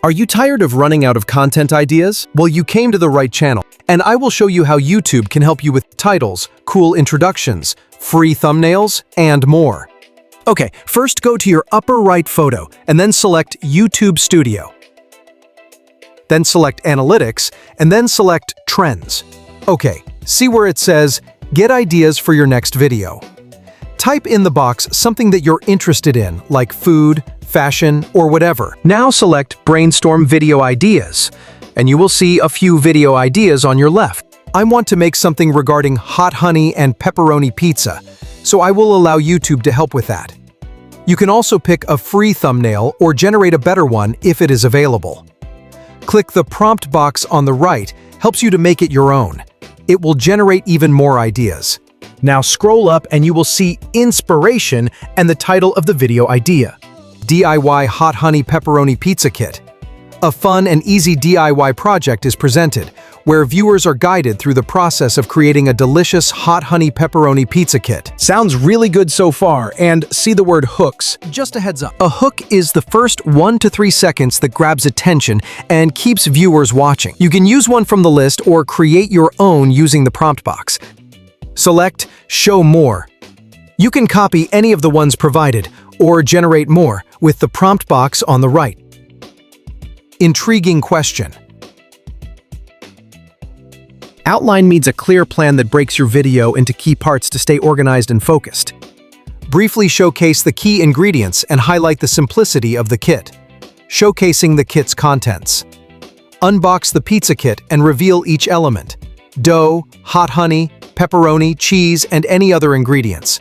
Are you tired of running out of content ideas? Well, you came to the right channel, and I will show you how YouTube can help you with titles, cool introductions, free thumbnails, and more. Okay, first go to your upper right photo and then select YouTube Studio. Then select Analytics and then select Trends. Okay, see where it says Get Ideas for your next video. Type in the box something that you're interested in, like food, fashion, or whatever. Now select Brainstorm Video Ideas, and you will see a few video ideas on your left. I want to make something regarding hot honey and pepperoni pizza, so I will allow YouTube to help with that. You can also pick a free thumbnail or generate a better one if it is available. Click the prompt box on the right, helps you to make it your own. It will generate even more ideas. Now scroll up and you will see Inspiration and the title of the video idea. DIY Hot Honey Pepperoni Pizza Kit. A fun and easy DIY project is presented, where viewers are guided through the process of creating a delicious hot honey pepperoni pizza kit. Sounds really good so far, and see the word hooks. Just a heads up. A hook is the first 1 to 3 seconds that grabs attention and keeps viewers watching. You can use one from the list or create your own using the prompt box. Select Show More. You can copy any of the ones provided or generate more with the prompt box on the right. Intriguing question. Outline means a clear plan that breaks your video into key parts to stay organized and focused. Briefly showcase the key ingredients and highlight the simplicity of the kit, showcasing the kit's contents. Unbox the pizza kit and reveal each element: dough, hot honey, pepperoni, cheese, and any other ingredients.